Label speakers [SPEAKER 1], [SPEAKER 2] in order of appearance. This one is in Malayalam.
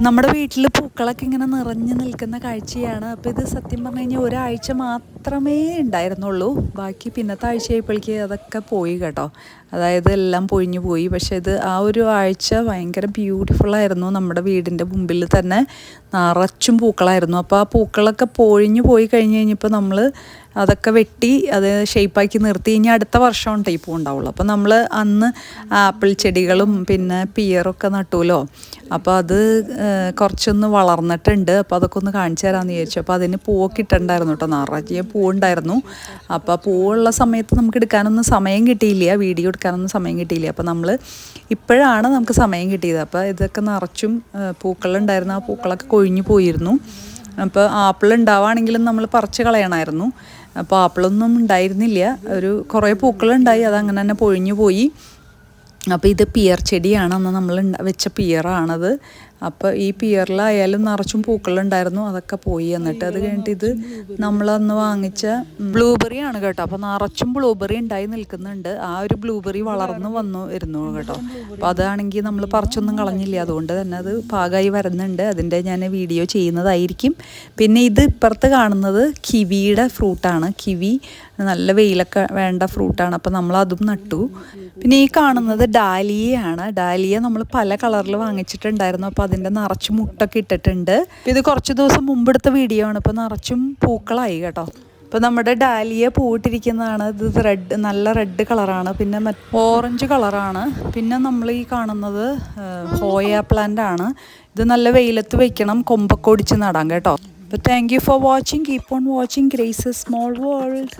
[SPEAKER 1] നമ്മുടെ വീട്ടിൽ പൂക്കളൊക്കെ ഇങ്ങനെ നിറഞ്ഞു നിൽക്കുന്ന കാഴ്ചയാണ്. അപ്പോൾ ഇത് സത്യം പറഞ്ഞു കഴിഞ്ഞാൽ ഒരാഴ്ച മാത്രമേ ഉണ്ടായിരുന്നുള്ളൂ. ബാക്കി പിന്നത്തെ ആഴ്ചയായപ്പോഴേക്ക് അതൊക്കെ പോയി കേട്ടോ. അതായത് എല്ലാം പൊഴിഞ്ഞു പോയി. പക്ഷേ ഇത് ആ ഒരു ആഴ്ച ഭയങ്കര ബ്യൂട്ടിഫുള്ളായിരുന്നു. നമ്മുടെ വീടിൻ്റെ മുമ്പിൽ തന്നെ നിറച്ചും പൂക്കളായിരുന്നു. അപ്പോൾ ആ പൂക്കളൊക്കെ പൊഴിഞ്ഞു പോയി കഴിഞ്ഞ് കഴിഞ്ഞപ്പോൾ നമ്മൾ അതൊക്കെ വെട്ടി അത് ഷേപ്പാക്കി നിർത്തി. ഇനി അടുത്ത വർഷം ടൈപ്പും ഉണ്ടാവുള്ളൂ. അപ്പോൾ നമ്മൾ അന്ന് ആപ്പിൾ ചെടികളും പിന്നെ പിയറൊക്കെ നട്ടുമല്ലോ. അപ്പോൾ അത് കുറച്ചൊന്ന് വളർന്നിട്ടുണ്ട്. അപ്പോൾ അതൊക്കെ ഒന്ന് കാണിച്ചു തരാമെന്ന് വിചാരിച്ചു. അപ്പോൾ അതിന് പൂവൊക്കെ ഇട്ടുണ്ടായിരുന്നു കേട്ടോ. നിറയെ പൂവുണ്ടായിരുന്നു. അപ്പോൾ പൂവുള്ള സമയത്ത് നമുക്ക് എടുക്കാനൊന്നും സമയം കിട്ടിയില്ല, വീഡിയോ എടുക്കാനൊന്നും സമയം കിട്ടിയില്ല. അപ്പോൾ നമ്മൾ ഇപ്പോഴാണ് നമുക്ക് സമയം കിട്ടിയത്. അപ്പോൾ ഇതൊക്കെ നിറച്ചും പൂക്കളുണ്ടായിരുന്നു. ആ പൂക്കളൊക്കെ കൊഴിഞ്ഞു പോയിരുന്നു. അപ്പോൾ ആപ്പിൾ ഉണ്ടാവുകയാണെങ്കിലും നമ്മൾ പറിച്ച് കളയണമായിരുന്നു. അപ്പോൾ ആപ്പിളൊന്നും ഉണ്ടായിരുന്നില്ല. കുറേ പൂക്കളുണ്ടായി, അതങ്ങനെ തന്നെ പൊഴിഞ്ഞു പോയി. അപ്പോൾ ഇത് പിയർ ചെടിയാണ്. അന്ന് നമ്മൾ വെച്ച പിയറാണത്. അപ്പോൾ ഈ പിയറിലായാലും നിറച്ചും പൂക്കളുണ്ടായിരുന്നു, അതൊക്കെ പോയി. എന്നിട്ട് അത് കഴിഞ്ഞിട്ട് ഇത് നമ്മളന്ന് വാങ്ങിച്ച ബ്ലൂബെറി ആണ് കേട്ടോ. അപ്പോൾ നിറച്ചും ബ്ലൂബെറി ഉണ്ടായി നിൽക്കുന്നുണ്ട്. ആ ഒരു ബ്ലൂബെറി വളർന്നു വരുന്നു കേട്ടോ. അപ്പോൾ അതാണെങ്കിൽ നമ്മൾ പറിച്ചൊന്നും കളഞ്ഞില്ല, അതുകൊണ്ട് തന്നെ അത് പാകമായി വരുന്നുണ്ട്. അതിൻ്റെ ഞാൻ വീഡിയോ ചെയ്യുന്നതായിരിക്കും. പിന്നെ ഇത് ഇപ്പുറത്ത് കാണുന്നത് കിവിയുടെ ഫ്രൂട്ടാണ്. കിവി നല്ല വെയിലൊക്കെ വേണ്ട ഫ്രൂട്ടാണ്. അപ്പോൾ നമ്മളതും നട്ടു. പിന്നെ ഈ കാണുന്നത് ഡാലിയയാണ്. ഡാലിയ നമ്മൾ പല കളറിൽ വാങ്ങിച്ചിട്ടുണ്ടായിരുന്നു. അപ്പോൾ അതിൻ്റെ നിറച്ചും മുട്ടൊക്കെ ഇട്ടിട്ടുണ്ട്. ഇത് കുറച്ച് ദിവസം മുമ്പെടുത്ത വീഡിയോ ആണ്. ഇപ്പോൾ നിറച്ചും പൂക്കളായി കേട്ടോ. ഇപ്പോൾ നമ്മുടെ ഡാലിയ പൂവിട്ടിരിക്കുന്നതാണ്. ഇത് നല്ല റെഡ് കളറാണ്, പിന്നെ ഓറഞ്ച് കളറാണ്. പിന്നെ നമ്മൾ ഈ കാണുന്നത് ഹോയ പ്ലാന്റ് ആണ്. ഇത് നല്ല വെയിലത്ത് വെക്കണം, കൊമ്പൊക്കെ ഒടിച്ച് നടാം കേട്ടോ. അപ്പോൾ thank you for watching. Keep on watching grace small world.